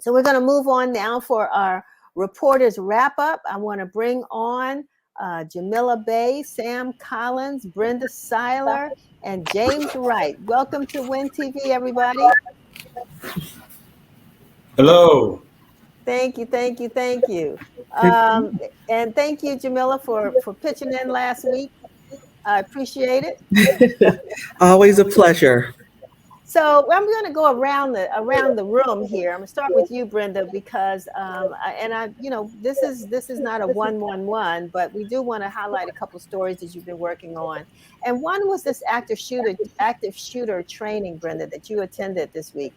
So we're going to move on now for our reporters wrap up. I want to bring on Jamila Bay, Sam Collins, Brenda Seiler, and James Wright. Welcome to Win TV, everybody. Hello. Thank you, thank you, thank you. And thank you, Jamila, for pitching in last week. I appreciate it. Always a pleasure. So I'm going to go around the room here. I'm going to start with you, Brenda, because this is not a 1-1-1, but we do want to highlight a couple stories that you've been working on. And one was this active shooter training, Brenda, that you attended this week.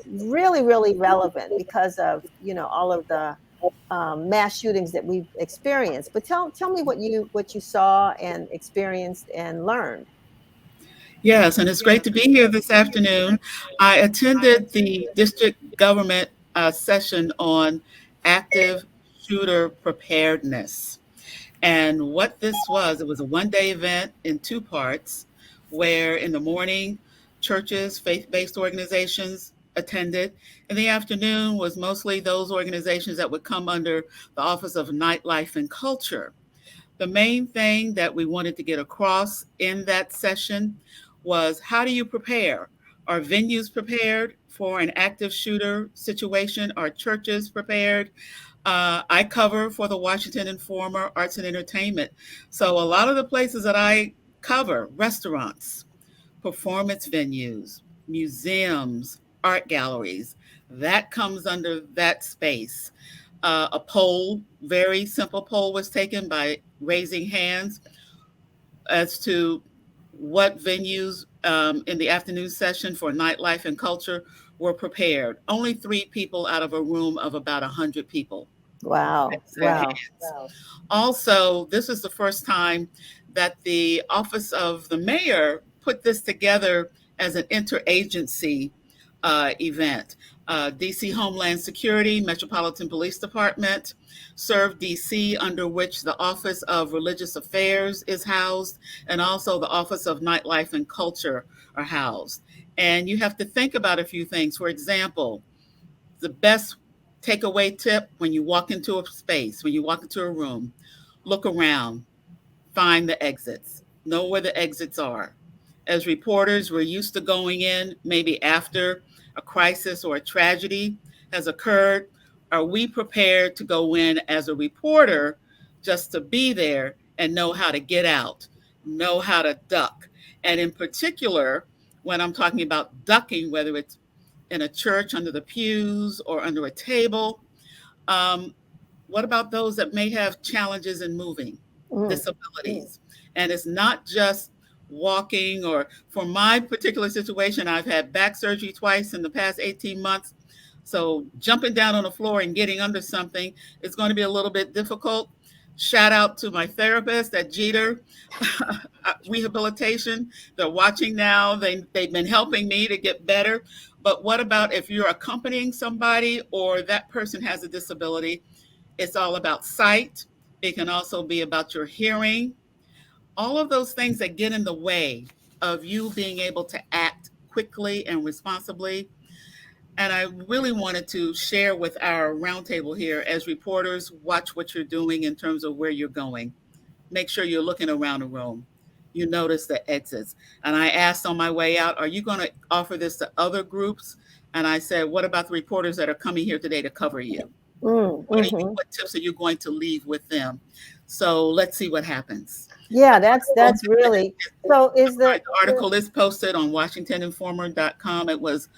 Really, really relevant because of all of the mass shootings that we've experienced. But tell me what you saw and experienced and learned. Yes, and it's great to be here this afternoon. I attended the district government session on active shooter preparedness. And what this was, it was a one-day event in two parts, where in the morning, churches, faith-based organizations attended. In the afternoon was mostly those organizations that would come under the Office of Nightlife and Culture. The main thing that we wanted to get across in that session was, how do you prepare? Are venues prepared for an active shooter situation? Are churches prepared? I cover for the Washington Informer Arts and Entertainment. So a lot of the places that I cover, restaurants, performance venues, museums, art galleries, that comes under that space. A poll, very simple poll, was taken by raising hands as to what venues in the afternoon session for nightlife and culture were prepared. Only 3 people out of a room of about 100 people. Wow. Wow. Also, this is the first time that the Office of the Mayor put this together as an interagency event. DC Homeland Security, Metropolitan Police Department, serve DC, under which the Office of Religious Affairs is housed, and also the Office of Nightlife and Culture are housed. And you have to think about a few things. For example, the best takeaway tip: when you walk into a space, when you walk into a room, look around, find the exits, know where the exits are. As reporters, we're used to going in maybe after a crisis or a tragedy has occurred. Are we prepared to go in as a reporter just to be there and know how to get out, know how to duck? And in particular, when I'm talking about ducking, whether it's in a church under the pews or under a table, what about those that may have challenges in moving, disabilities? And it's not just walking, or for my particular situation, I've had back surgery twice in the past 18 months. So jumping down on the floor and getting under something is going to be a little bit difficult. Shout out to my therapist at Jeter Rehabilitation. They're watching now. They've been helping me to get better. But what about if you're accompanying somebody or that person has a disability? It's all about sight. It can also be about your hearing. All of those things that get in the way of you being able to act quickly and responsibly. And I really wanted to share with our roundtable here, as reporters, watch what you're doing in terms of where you're going. Make sure you're looking around the room. You notice the exits. And I asked on my way out, are you going to offer this to other groups? And I said, what about the reporters that are coming here today to cover you? What tips are you going to leave with them? So let's see what happens. Yeah, that's really, so is the article is posted on WashingtonInformer.com. It was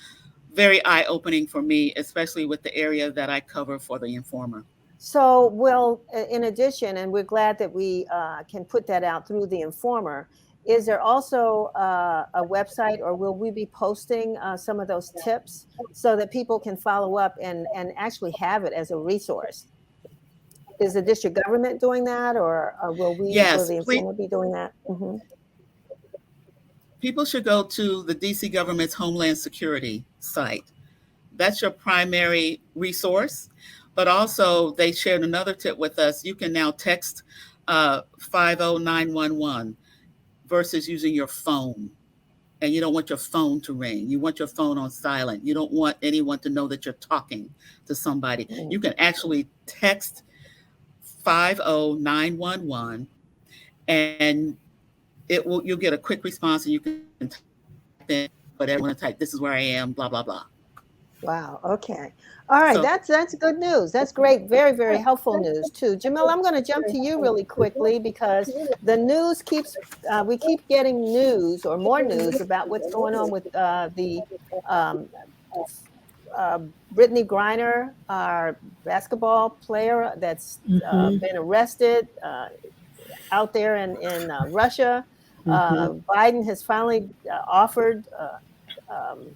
very eye-opening for me, especially with the area that I cover for the Informer. So, well, in addition, and we're glad that we can put that out through the Informer, is there also a website, or will we be posting some of those tips so that people can follow up and actually have it as a resource? Is the district government doing that, or will the Informer be doing that? People should go to the DC government's Homeland Security site. That's your primary resource. But also, they shared another tip with us. You can now text 50911 versus using your phone. and you don't want your phone to ring. You want your phone on silent. You don't want anyone to know that you're talking to somebody. You Mm. can actually text 50911, and you'll get a quick response, and you can type in whatever you want to type. This is where I am, blah blah blah. Wow. Okay. All right. So That's good news. That's great. Very, very helpful news too. Jamil, I'm going to jump to you really quickly because the news keeps we keep getting news or more news about what's going on with the um, uh, Brittany Griner, our basketball player that's Mm-hmm. been arrested out there in Russia. Mm-hmm. Biden has finally offered um,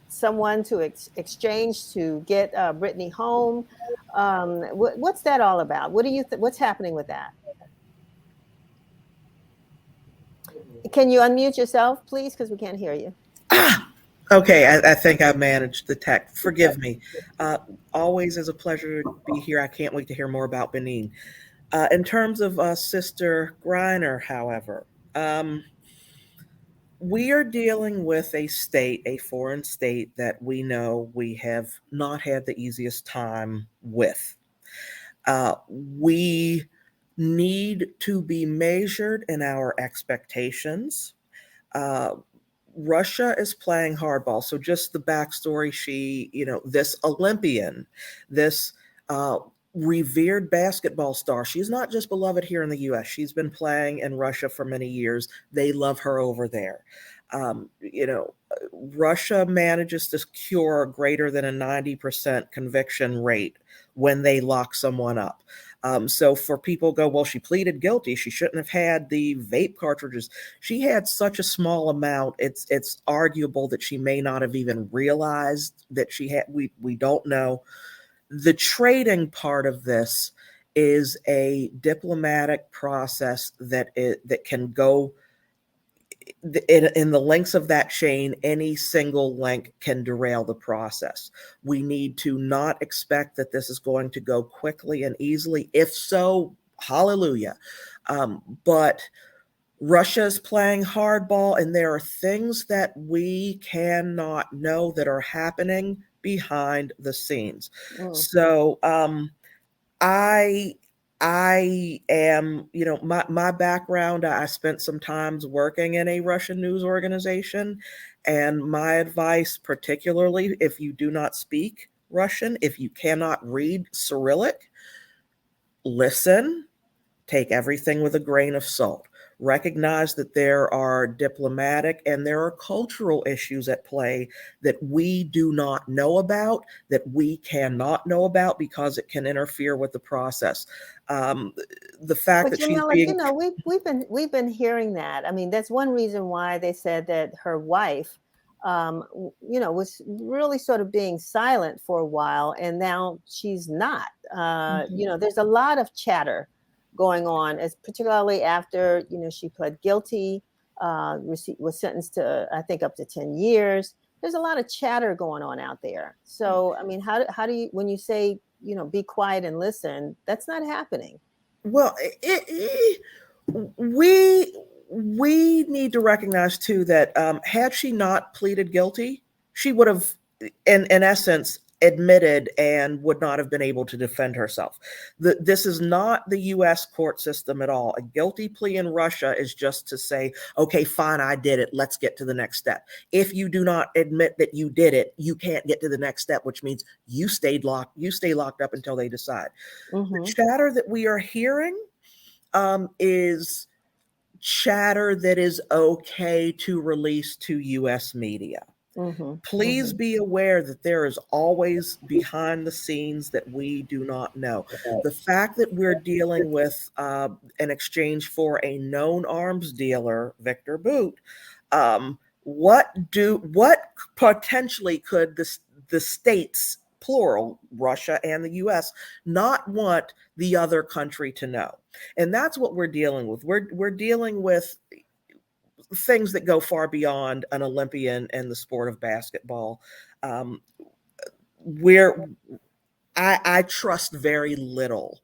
someone to exchange to get Brittany home. What's that all about? What do you? What's happening with that? Can you unmute yourself, please? Because we can't hear you. Ah, okay, I think I managed the tech. Forgive me. Uh, Always is a pleasure to be here. I can't wait to hear more about Benin. In terms of Sister Griner, however, we are dealing with a state, a foreign state that we know we have not had the easiest time with. We need to be measured in our expectations. Uh, Russia is playing hardball. So just the backstory, this Olympian, this uh, revered basketball star, she's not just beloved here in the US. She's been playing in Russia for many years. They love her over there. Um, you know, Russia manages to secure greater than a 90% conviction rate when they lock someone up. So for people go, well, she pleaded guilty. She shouldn't have had the vape cartridges. She had such a small amount. It's arguable that she may not have even realized that she had. We don't know. The trading part of this is a diplomatic process that can go in the links of that chain. Any single link can derail the process. We need to not expect that this is going to go quickly and easily. If so, hallelujah. But Russia is playing hardball, and there are things that we cannot know that are happening behind the scenes. Mm, So I I am, my background, I spent some times working in a Russian news organization, and my advice, particularly if you do not speak Russian, if you cannot read Cyrillic, listen, take everything with a grain of salt. Recognize that there are diplomatic and there are cultural issues at play that we do not know about, that we cannot know about because it can interfere with the process. Um, the fact but that she's Jamila, being we've been hearing that. I mean, that's one reason why they said that her wife, was really sort of being silent for a while, and now she's not. Mhm. There's a lot of chatter going on, as particularly after she pled guilty, was sentenced to I think up to 10 years. There's a lot of chatter going on out there. So I mean, how do you when you say be quiet and listen? That's not happening. Well, we we need to recognize too that had she not pleaded guilty, she would have, in essence, admitted and would not have been able to defend herself. This is not the U.S. court system at all. A guilty plea in Russia is just to say, okay, fine, I did it. Let's get to the next step. If you do not admit that you did it, you can't get to the next step, which means you stayed locked. You stay locked up until they decide. The Mm-hmm. chatter that we are hearing is chatter that is okay to release to US media. Mm-hmm. Please Mm-hmm. be aware that there is always behind the scenes that we do not know. The fact that we're dealing with an exchange for a known arms dealer, Victor Boot, what potentially could the states, plural, Russia and the US, not want the other country to know? And that's what we're dealing with. We're dealing with things that go far beyond an Olympian and the sport of basketball. Um, where I trust very little.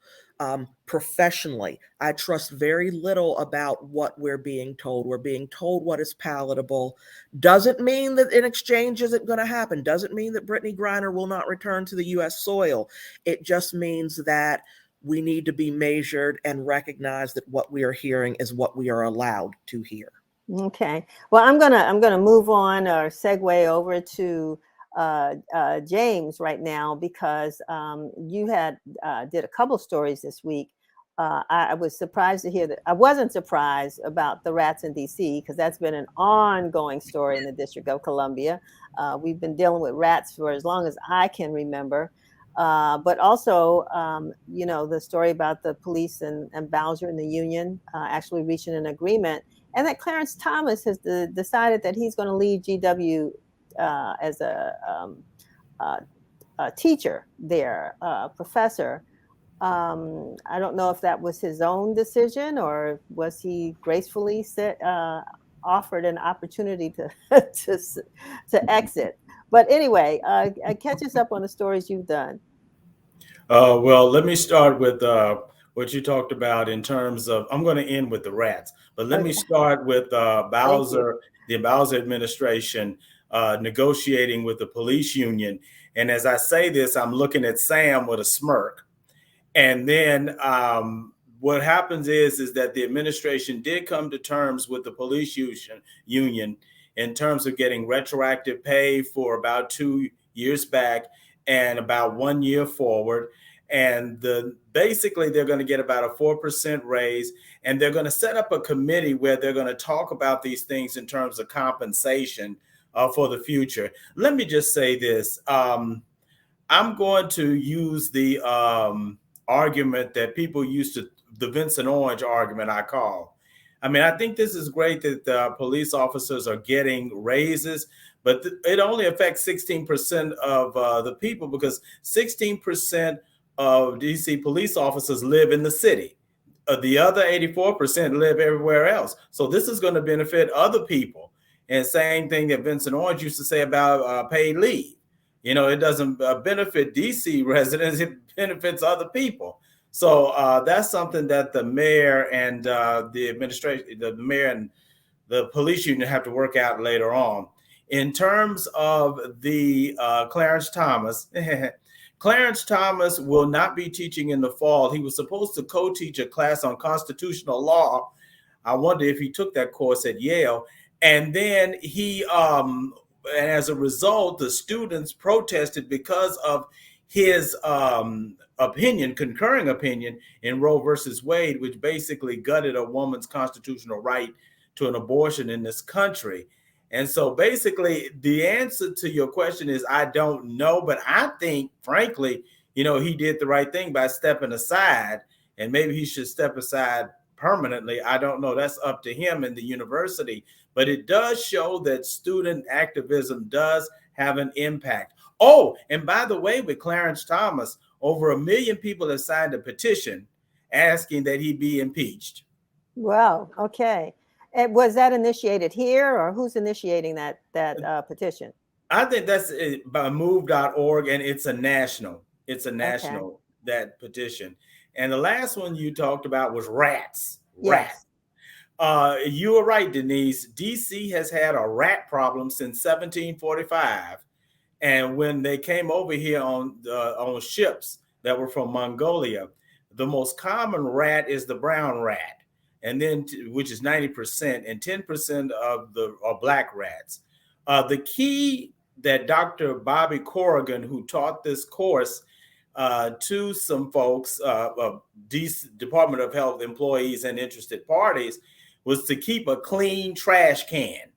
professionally, I trust very little about what we're being told. We're being told what is palatable. Doesn't mean that an exchange isn't going to happen. Doesn't mean that Brittany Griner will not return to the U.S. soil. It just means that we need to be measured and recognize that what we are hearing is what we are allowed to hear. Okay. Well, I'm gonna move on or segue over to James right now, because you had did a couple stories this week. I was surprised to hear that. I wasn't surprised about the rats in D.C., because that's been an ongoing story in the District of Columbia. We've been dealing with rats for as long as I can remember. But also, the story about the police and Bowser and the union actually reaching an agreement, and that Clarence Thomas has decided that he's going to leave GW as a teacher there, professor. I don't know if that was his own decision, or was he gracefully offered an opportunity to to exit. But anyway, catch us up on the stories you've done. Well, let me start with what you talked about in terms of. I'm going to end with the rats, but let me Okay. start with Thank you. the Bowser administration negotiating with the police union. And as I say this, I'm looking at Sam with a smirk. And then what happens is that the administration did come to terms with the police union in terms of getting retroactive pay for about 2 years back and about 1 year forward. And basically, they're going to get about a 4% raise. And they're going to set up a committee where they're going to talk about these things in terms of compensation for the future. Let me just say this. I'm going to use the argument that people used to, the Vincent Orange argument, I call. I mean, I think this is great that the police officers are getting raises, but it only affects 16% of the people, because 16% of DC police officers live in the city. The other 84% live everywhere else. So this is going to benefit other people. And same thing that Vincent Orange used to say about paid leave. It doesn't benefit DC residents, it benefits other people. So that's something that the mayor and the administration, the mayor and the police union have to work out later on. In terms of the Clarence Thomas, Clarence Thomas will not be teaching in the fall. He was supposed to co-teach a class on constitutional law. I wonder if he took that course at Yale. And then and as a result, the students protested because of his concurring opinion in Roe versus Wade, which basically gutted a woman's constitutional right to an abortion in this country. And so basically, the answer to your question is I don't know, but I think, frankly, he did the right thing by stepping aside, and maybe he should step aside permanently. I don't know. That's up to him and the university. But it does show that student activism does have an impact. Oh, and by the way, with Clarence Thomas, over 1 million people have signed a petition asking that he be impeached. Wow. Okay. And was that initiated here, or who's initiating that petition? I think that's by move.org, and it's a national Okay. that petition. And the last one you talked about was rats. Yes. You were right, Denise. DC has had a rat problem since 1745, and when they came over here on ships that were from Mongolia, the most common rat is the brown rat, and then which is 90%, and 10% of are black rats. The key that Dr. Bobby Corrigan, who taught this course to some folks, Department of Health employees and interested parties, was to keep a clean trash can.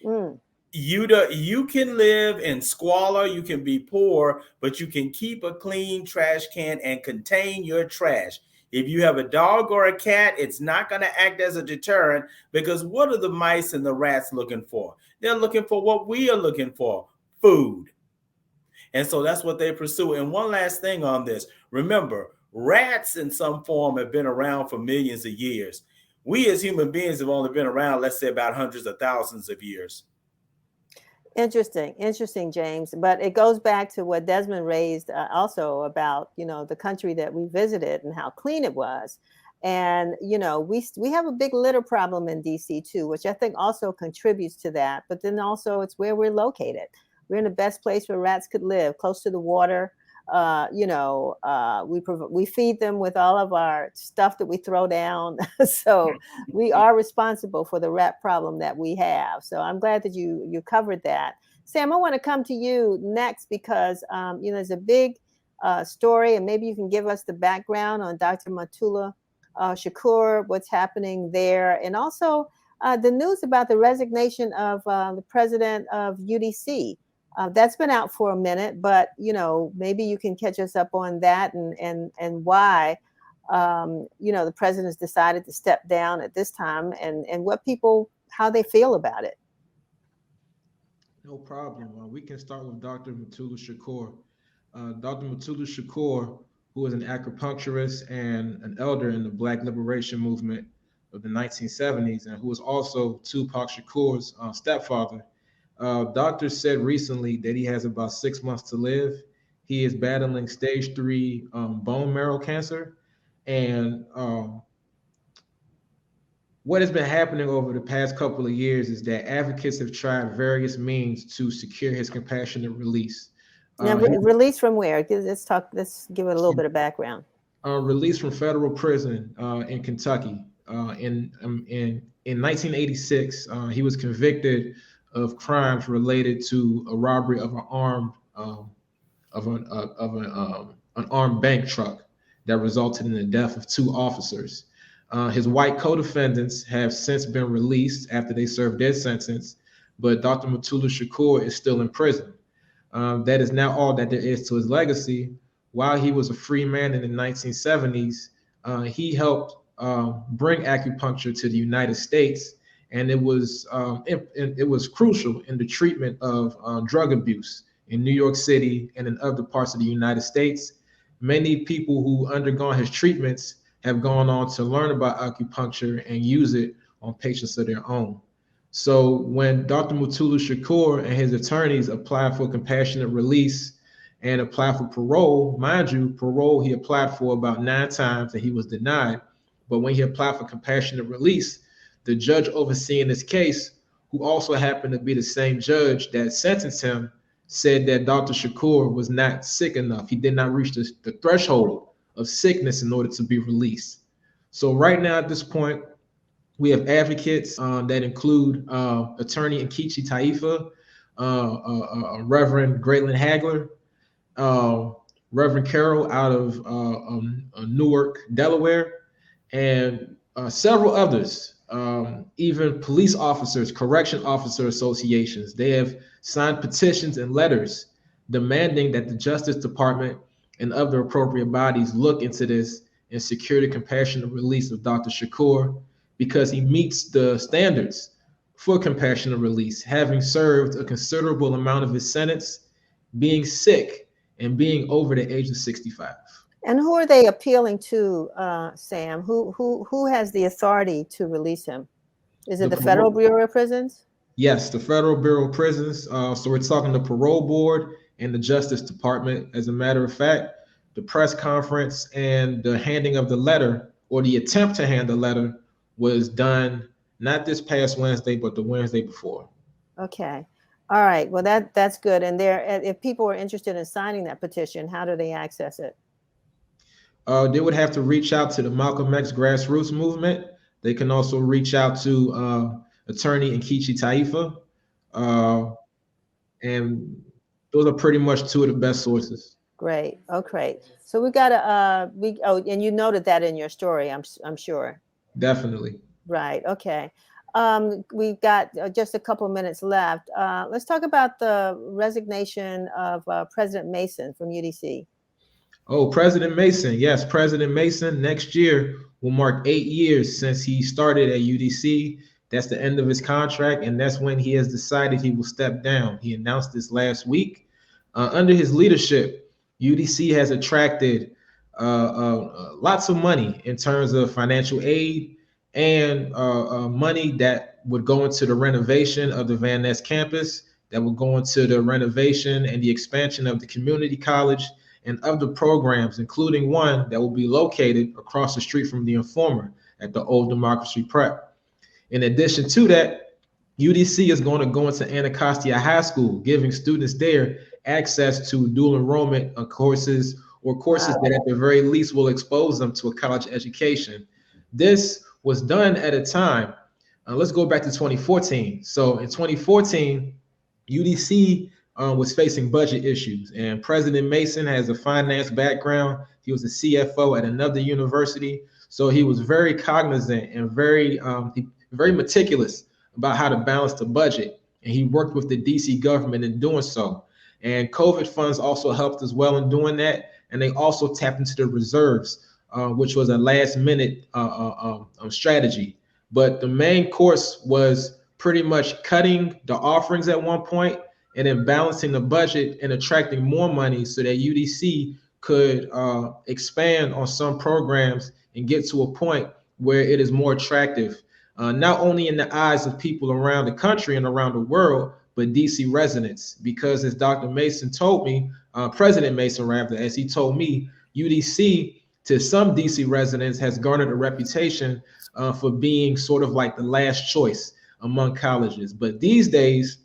Mm. You can live in squalor, you can be poor, but you can keep a clean trash can and contain your trash. If you have a dog or a cat, it's not going to act as a deterrent, because what are the mice and the rats looking for? They're looking for what we are looking for, food. And so that's what they pursue. And one last thing on this. Remember, rats in some form have been around for millions of years. We as human beings have only been around, let's say, about hundreds of thousands of years. Interesting, James. But it goes back to what Desmond raised also about, the country that we visited and how clean it was. And, we have a big litter problem in DC too, which I think also contributes to that. But then also it's where we're located. We're in the best place where rats could live, close to the water. We feed them with all of our stuff that we throw down. So we are responsible for the rat problem that we have. So I'm glad that you covered that. Sam, I want to come to you next because there's a big story, and maybe you can give us the background on Dr. Matula Shakur, what's happening there, and also the news about the resignation of the president of UDC. That's been out for a minute, but maybe you can catch us up on that and why the president's decided to step down at this time, and what people, how they feel about it. No problem. We can start with Dr. Matula Shakur. Dr. Matula Shakur, who is an acupuncturist and an elder in the Black Liberation Movement of the 1970s, and who was also Tupac Shakur's stepfather. Doctors said recently that he has about 6 months to live. He is battling stage 3 bone marrow cancer. And what has been happening over the past couple of years is that advocates have tried various means to secure his compassionate release. Now, release from where? Let's give it a little bit of background. Released from federal prison in Kentucky. In 1986, he was convicted of crimes related to a robbery of an armed bank truck that resulted in the death of 2 officers. His white co-defendants have since been released after they served their sentence, but Dr. Matula Shakur is still in prison. That is now all that there is to his legacy. While he was a free man in the 1970s, he helped bring acupuncture to the United States, and it was crucial in the treatment of drug abuse in New York City and in other parts of the United States. Many people who undergone his treatments have gone on to learn about acupuncture and use it on patients of their own. So when Dr. Matula Shakur and his attorneys applied for compassionate release and applied for parole, mind you, parole he applied for about 9 times and he was denied. But when he applied for compassionate release, the judge overseeing this case, who also happened to be the same judge that sentenced him, said that Dr. Shakur was not sick enough. He did not reach the threshold of sickness in order to be released. So right now at this point, we have advocates that include attorney Nkechi Taifa, Reverend Graylan Hagler, Reverend Carroll out of Newark, Delaware, and several others, even police officers, correction officer associations. They have signed petitions and letters demanding that the Justice Department and other appropriate bodies look into this and secure the compassionate release of Dr. Shakur, because he meets the standards for compassionate release, having served a considerable amount of his sentence, being sick, and being over the age of 65. And who are they appealing to, Sam? Who has the authority to release him? Is it the Federal Bureau of Prisons? Yes, the Federal Bureau of Prisons. So we're talking the Parole Board and the Justice Department. As a matter of fact, the press conference and the handing of the letter, or the attempt to hand the letter, was done not this past Wednesday, but the Wednesday before. Okay. All right. Well, that's good. And if people are interested in signing that petition, how do they access it? They would have to reach out to the Malcolm X grassroots movement. They can also reach out to attorney Nkechi Taifa. And those are pretty much 2 of the best sources. Great. Okay. So we got and you noted that in your story, I'm sure. Definitely. Right. Okay. We've got just a couple of minutes left. Let's talk about the resignation of President Mason from UDC. Oh, President Mason. Yes, President Mason next year will mark 8 years since he started at UDC. That's the end of his contract, and that's when he has decided he will step down. He announced this last week. Under his leadership, UDC has attracted lots of money in terms of financial aid and money that would go into the renovation of the Van Ness campus that will go into the renovation and the expansion of the community college and other programs, including one that will be located across the street from the Informer at the Old Democracy Prep. In addition to that, UDC is going to go into Anacostia High School, giving students there access to dual enrollment courses or courses that at the very least will expose them to a college education. This was done at a time, let's go back to 2014. So in 2014, UDC was facing budget issues, and President Mason has a finance background. He was a CFO at another university, so he was very cognizant and very meticulous about how to balance the budget, and he worked with the DC government in doing so. And COVID funds also helped as well in doing that, and they also tapped into the reserves, which was a last minute strategy. But the main course was pretty much cutting the offerings at one point and then balancing the budget and attracting more money so that UDC could expand on some programs and get to a point where it is more attractive, not only in the eyes of people around the country and around the world, but DC residents. Because as Dr. Mason told me, President Mason rather, as he told me, UDC to some DC residents has garnered a reputation for being sort of like the last choice among colleges. But these days,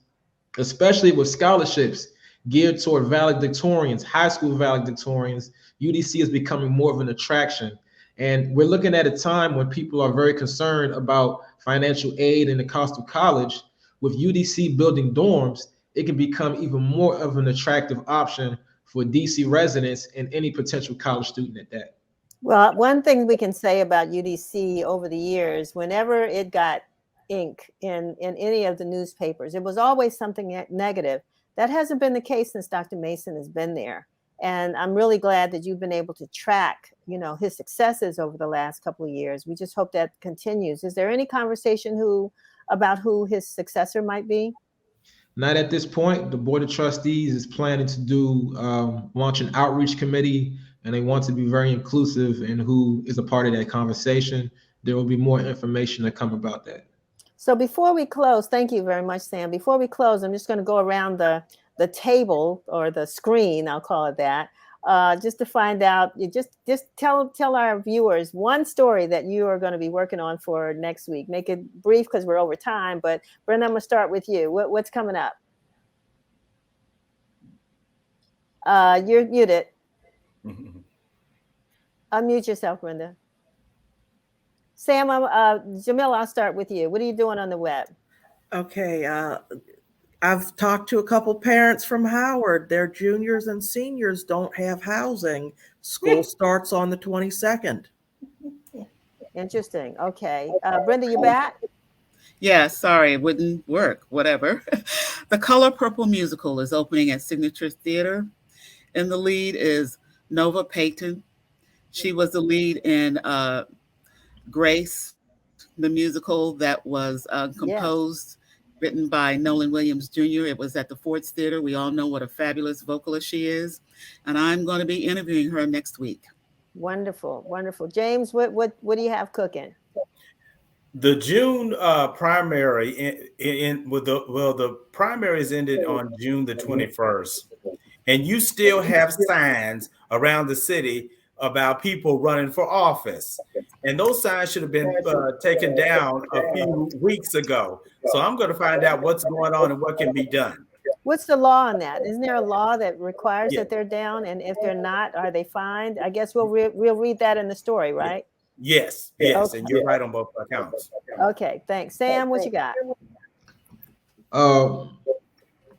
especially with scholarships geared toward valedictorians, high school valedictorians, UDC is becoming more of an attraction. And we're looking at a time when people are very concerned about financial aid and the cost of college. With UDC building dorms, it can become even more of an attractive option for DC residents and any potential college student at that. Well, one thing we can say about UDC over the years, whenever it got ink in any of the newspapers, it was always something negative. That hasn't been the case since Dr. Mason has been there. And I'm really glad that you've been able to track, his successes over the last couple of years. We just hope that continues. Is there any conversation about who his successor might be? Not at this point. The Board of Trustees is planning to launch an outreach committee, and they want to be very inclusive in who is a part of that conversation. There will be more information to come about that. So before we close, thank you very much, Sam. Before we close, I'm just going to go around the table or the screen, I'll call it that, just to find out. You just tell our viewers one story that you are going to be working on for next week. Make it brief because we're over time. But Brenda, I'm going to start with you. What's coming up? You're muted. Unmute yourself, Brenda. Sam, Jamila, I'll start with you. What are you doing on the web? Okay. I've talked to a couple parents from Howard. Their juniors and seniors don't have housing. School starts on the 22nd. Interesting. Okay. Brenda, you back? Yeah, sorry, it wouldn't work. Whatever. The Color Purple musical is opening at Signature Theater. And the lead is Nova Payton. She was the lead in Grace, the musical that was composed, written by Nolan Williams Jr. It was at the Ford's Theater. We all know what a fabulous vocalist she is. And I'm going to be interviewing her next week. Wonderful, wonderful. James, what do you have cooking? The June primary the primaries ended on June the 21st, and you still have signs around the city about people running for office, and those signs should have been taken down a few weeks ago. So I'm going to find out what's going on and what can be done. What's the law on that? Isn't there a law that requires that they're down, and if they're not, are they fined? I guess we'll read that in the story, right? Yes, okay. And you're right on both accounts. Okay, thanks. Sam, what you got?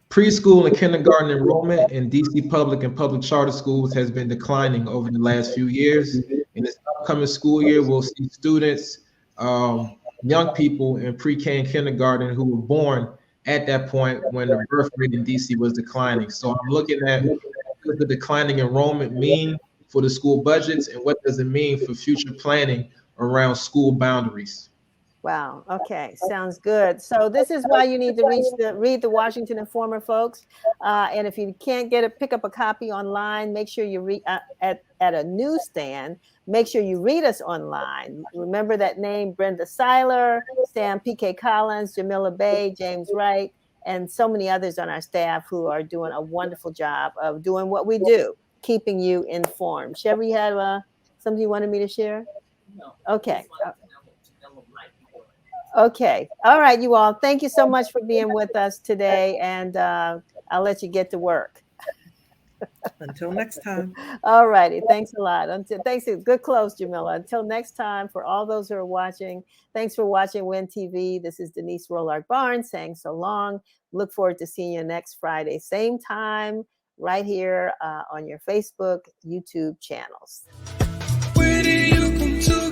Preschool and kindergarten enrollment in DC public and public charter schools has been declining over the last few years. In this upcoming school year, we'll see students, young people in pre-K and kindergarten who were born at that point when the birth rate in DC was declining. So I'm looking at what does the declining enrollment mean for the school budgets, and what does it mean for future planning around school boundaries? Wow. Okay. Sounds good. So this is why you need to read the Washington Informer, folks. And if you can't pick up a copy online, make sure you read at a newsstand. Make sure you read us online. Remember that name: Brenda Seiler, Sam P.K. Collins, Jamila Bay, James Wright, and so many others on our staff who are doing a wonderful job of doing what we do, keeping you informed. Shevry, you have something you wanted me to share? No. Okay. Okay. All right, you all. Thank you so much for being with us today, and I'll let you get to work. Until next time. All righty. Thanks a lot. Thanks. Good close, Jamila. Until next time, for all those who are watching, thanks for watching Win TV. This is Denise Rolark Barnes saying so long. Look forward to seeing you next Friday, same time, right here on your Facebook, YouTube channels. Where do you come to